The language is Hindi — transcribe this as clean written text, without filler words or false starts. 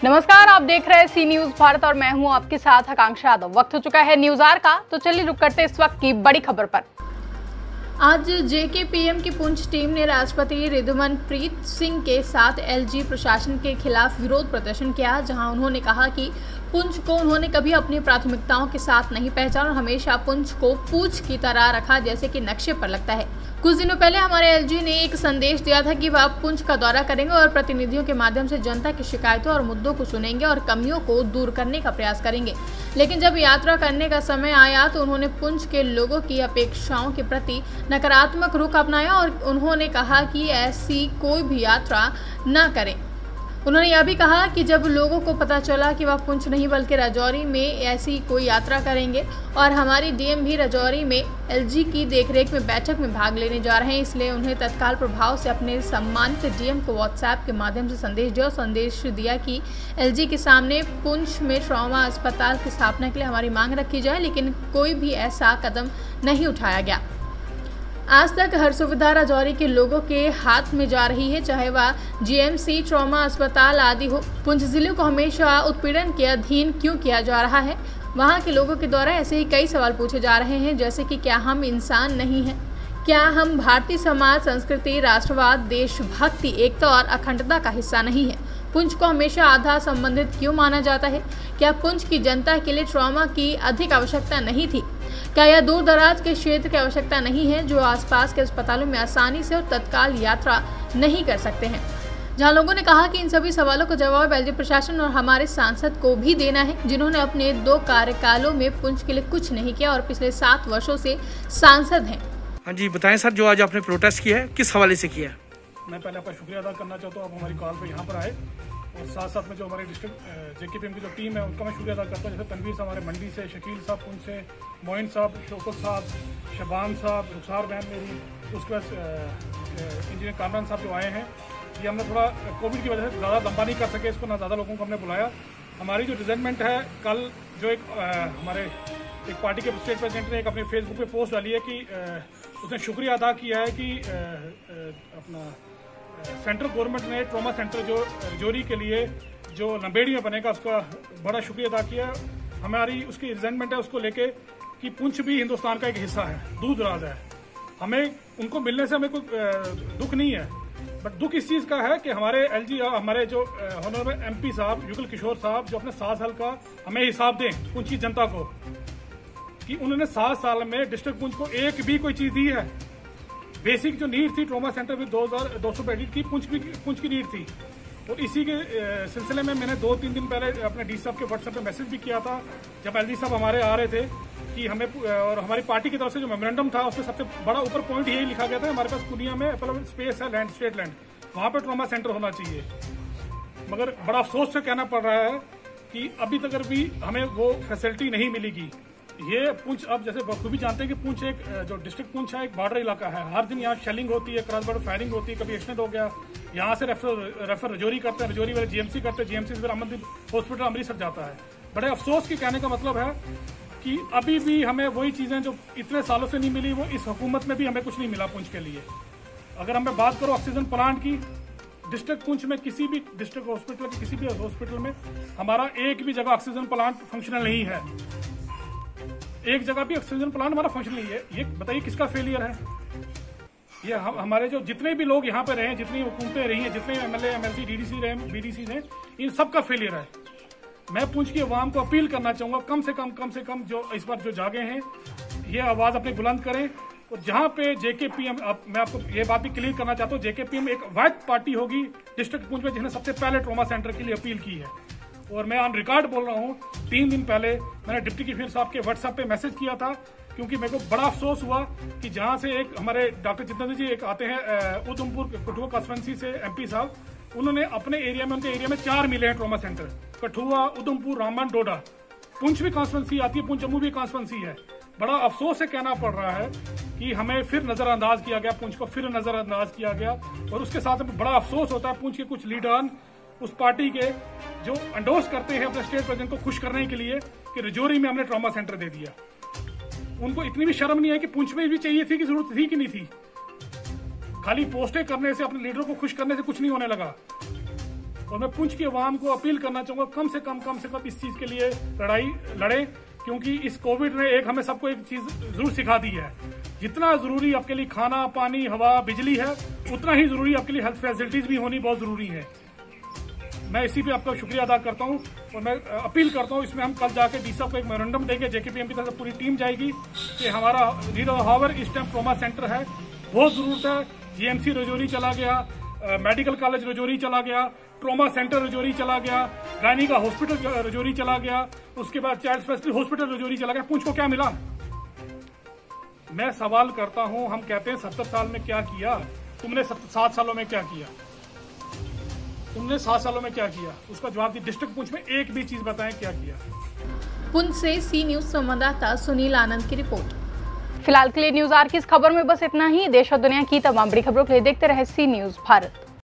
नमस्कार, आप देख रहे हैं सी न्यूज भारत और मैं हूं आपके साथ आकांक्षा यादव। वक्त हो चुका है न्यूज आवर का, तो चलिए रुक करते इस वक्त की बड़ी खबर पर। आज जेकेपीएम की पुंछ टीम ने राष्ट्रपति रिद्धिमनप्रीत सिंह के साथ एलजी प्रशासन के खिलाफ विरोध प्रदर्शन किया, जहां उन्होंने कहा कि पुंछ को उन्होंने कभी अपनी प्राथमिकताओं के साथ नहीं पहचाना और हमेशा पुंछ को पूंछ की तरह रखा जैसे कि नक्शे पर लगता है। कुछ दिनों पहले हमारे एलजी ने एक संदेश दिया था कि वह पुंछ का दौरा करेंगे और प्रतिनिधियों के माध्यम से जनता की शिकायतों और मुद्दों को सुनेंगे और कमियों को दूर करने का प्रयास करेंगे। लेकिन जब यात्रा करने का समय आया तो उन्होंने पुंछ के लोगों की अपेक्षाओं के प्रति नकारात्मक रुख अपनाया और उन्होंने कहा कि ऐसी कोई भी यात्रा न करें। उन्होंने यह भी कहा कि जब लोगों को पता चला कि वह पुंछ नहीं बल्कि राजौरी में ऐसी कोई यात्रा करेंगे और हमारी डीएम भी राजौरी में एलजी की देखरेख में बैठक में भाग लेने जा रहे हैं, इसलिए उन्हें तत्काल प्रभाव से अपने सम्मानित डीएम को व्हाट्सएप के माध्यम से संदेश दिया कि एलजी के सामने पुंछ में ट्रॉमा अस्पताल की स्थापना के लिए हमारी मांग रखी जाए, लेकिन कोई भी ऐसा कदम नहीं उठाया गया। आज तक हर सुविधा राजौरी के लोगों के हाथ में जा रही है, चाहे वह जीएमसी, ट्रॉमा अस्पताल आदि हो। पुंछ जिले को हमेशा उत्पीड़न के अधीन क्यों किया जा रहा है? वहां के लोगों के द्वारा ऐसे ही कई सवाल पूछे जा रहे हैं, जैसे कि क्या हम इंसान नहीं हैं? क्या हम भारतीय समाज, संस्कृति, राष्ट्रवाद, देशभक्ति, एकता और अखंडता का हिस्सा नहीं है? पुंछ को हमेशा आधा संबंधित क्यों माना जाता है? क्या पुंछ की जनता के लिए ट्रॉमा की अधिक आवश्यकता नहीं थी? क्या यह दूर दराज के क्षेत्र की आवश्यकता नहीं है जो आसपास के अस्पतालों में आसानी से और तत्काल यात्रा नहीं कर सकते हैं? जहां लोगों ने कहा कि इन सभी सवालों का जवाब एलजी प्रशासन और हमारे सांसद को भी देना है, जिन्होंने अपने 2 कार्यकालों में पुंछ के लिए कुछ नहीं किया और पिछले 7 वर्षों से सांसद हैं। हाँ जी, बताएं सर, जो आज आपने प्रोटेस्ट किया है किस हवाले से किया है? मैं पहले आपका शुक्रिया अदा करना चाहता हूँ, आप हमारी कॉल पे यहाँ पर आए और साथ साथ में जो हमारे डिस्ट्रिक्ट जेकेपीएम की जो टीम है उनका मैं शुक्रिया अदा करता हूँ। जैसे तनवीर साहब हमारे मंडी से, शकील साहब पुंछ से, मोइन साहब, शौकत साहब, शबान साहब, रुखसार बहन मेरी, उसके बाद इंजीनियर कामरान साहब जो आए हैं। ये हमने थोड़ा कोविड की वजह से ज़्यादा लंबा नहीं कर सके इसको, ना ज़्यादा लोगों को हमने बुलाया। हमारी जो रिजल्टमेंट है, कल जो हमारे एक पार्टी के स्टेट प्रेसिडेंट ने एक अपने फेसबुक पे पोस्ट डाली है कि उसने शुक्रिया अदा किया है कि अपना सेंट्रल गवर्नमेंट ने ट्रॉमा सेंटर जो राजौरी के लिए जो लंबेड़ी में बनेगा उसका बड़ा शुक्रिया अदा किया। हमारी उसकी रिजेंटमेंट है उसको लेके कि पुंछ भी हिंदुस्तान का एक हिस्सा है, दूर दराज है। हमें उनको मिलने से हमें कोई दुख नहीं है, बट दुख इस चीज़ का है कि हमारे एलजी हमारे जो ऑनरेबल एमपी साहब युगल किशोर साहब जो अपने 7 साल का हमें हिसाब दें पुंछ की जनता को कि उन्होंने 7 साल में डिस्ट्रिक्ट पुंछ को एक भी कोई चीज़ दी है। बेसिक जो नीड थी ट्रॉमा सेंटर में 2200 बेड की पुंछ की नीड थी। और इसी के सिलसिले में मैंने 2-3 दिन पहले अपने डी साहब के व्हाट्सएप पे मैसेज भी किया था, जब एलजी साहब हमारे आ रहे थे कि हमें और हमारी पार्टी की तरफ से जो मेमोरेंडम था उसमें सबसे बड़ा ऊपर पॉइंट यही लिखा गया था, हमारे पास कुनिया में अवेलेबल स्पेस है, लैंड, स्टेट लैंड, वहाँ पर ट्रॉमा सेंटर होना चाहिए। मगर बड़ा अफसोस से कहना पड़ रहा है कि अभी तक भी हमें वो फैसिलिटी नहीं मिलेगी। ये पुंछ, अब जैसे बखूबी जानते हैं कि पुंछ एक जो डिस्ट्रिक्ट पुंछ है एक बॉर्डर इलाका है। हर दिन यहाँ शेलिंग होती है, क्रॉस बॉर्डर फायरिंग होती है, कभी एक्सीडेंट हो गया, यहाँ से रेफर राजौरी करते हैं, राजौरी वाले जीएमसी करते हैं, जीएमसी से फिर अमनदीप हॉस्पिटल अमृतसर जाता है। बड़े अफसोस के कहने का मतलब है कि अभी भी हमें वही चीज़ें जो इतने सालों से नहीं मिली, वो इस हुकूमत में भी हमें कुछ नहीं मिला पुंछ के लिए। अगर हमें बात करो ऑक्सीजन प्लांट की, डिस्ट्रिक्ट पुंछ में किसी भी डिस्ट्रिक्ट हॉस्पिटल के किसी भी हॉस्पिटल में हमारा एक भी जगह ऑक्सीजन प्लांट फंक्शनल नहीं है। एक जगह भी ऑक्सीजन प्लांट हमारा फंक्शन नहीं है। ये बताइए किसका फेलियर है? ये हमारे जो जितने भी लोग यहाँ पे रहे हैं, जितनी हुकूमतें रही हैं, जितने एमएलए, एमएलसी, डीडीसी रहे, बीडीसी हैं, इन सब का फेलियर है। मैं पुंछ की आवाम को अपील करना चाहूंगा, कम से कम जो इस बार जो जागे हैं ये आवाज अपनी बुलंद करें। और जहाँ पे जेकेपीएम, मैं आपको ये बात भी क्लियर करना चाहता हूँ, जेकेपीएम एक वाहिद पार्टी होगी डिस्ट्रिक्ट पुंछ में जिसने सबसे पहले ट्रॉमा सेंटर के लिए अपील की है। और मैं ऑन रिकॉर्ड बोल रहा हूँ, 3 दिन पहले मैंने डिप्टी कमिश्नर साहब के व्हाट्सएप पे मैसेज किया था, क्योंकि मेरे को बड़ा अफसोस हुआ कि जहाँ से एक हमारे डॉक्टर जितेंद्र जी एक आते हैं उधमपुर कठुआ कॉन्स्टिट्यूंसी से एमपी साहब, उन्होंने अपने एरिया में, उनके एरिया में 4 मिले हैं ट्रॉमा सेंटर, कठुआ, उधमपुर, रामबन, डोडा। पुंछ भी कॉन्स्टिट्यूंसी आती है, पुंछ जम्मू भी कॉन्स्टिट्यूंसी है। बड़ा अफसोस से कहना पड़ रहा है कि हमें फिर नजरअंदाज किया गया, पुंछ को फिर नजरअंदाज किया गया। और उसके साथ बड़ा अफसोस होता है पुंछ के कुछ लीडर उस पार्टी के जो एंडोर्स करते हैं अपने स्टेट प्रेसिडेंट को खुश करने के लिए कि राजौरी में हमने ट्रॉमा सेंटर दे दिया। उनको इतनी भी शर्म नहीं है कि पुंछ में भी चाहिए थी कि जरूरत थी कि नहीं थी। खाली पोस्टें करने से, अपने लीडरों को खुश करने से कुछ नहीं होने लगा। और मैं पुंछ की आवाम को अपील करना चाहूंगा कम से कम इस चीज के लिए लड़ाई लड़े, क्योंकि इस कोविड ने हमें सबको एक चीज जरूर सिखा दी है, जितना जरूरी आपके लिए खाना, पानी, हवा, बिजली है, उतना ही जरूरी आपके लिए हेल्थ फैसिलिटीज भी होनी बहुत जरूरी है। मैं इसी पे आपका शुक्रिया अदा करता हूं और मैं अपील करता हूं, इसमें हम कल जाके डी साहब को एक मेमोरेंडम देंगे, जेकेपीएम की तरफ से पूरी टीम जाएगी कि हमारा हावर इस टाइम ट्रॉमा सेंटर है, बहुत जरूरत है। जीएमसी रजौरी चला गया, मेडिकल कॉलेज रजौरी चला गया, ट्रॉमा सेंटर रजौरी चला गया, गायनी का हॉस्पिटल रजौरी चला गया, उसके बाद चाइल्ड स्पेशलिस्ट हॉस्पिटल रजौरी चला गया। पुंछ को क्या मिला? मैं सवाल करता हूं, हम कहते हैं 70 साल में क्या किया, तुमने 7 सालों में क्या किया? तुमने 7 सालों में क्या किया? उसका जवाब दी। डिस्ट्रिक्ट पुंछ में एक भी चीज बताएं क्या किया। पुंछ से सी न्यूज संवाददाता सुनील आनंद की रिपोर्ट। फिलहाल के लिए न्यूज आर की इस खबर में बस इतना ही। देश और दुनिया की तमाम बड़ी खबरों के लिए देखते रहे सी न्यूज भारत।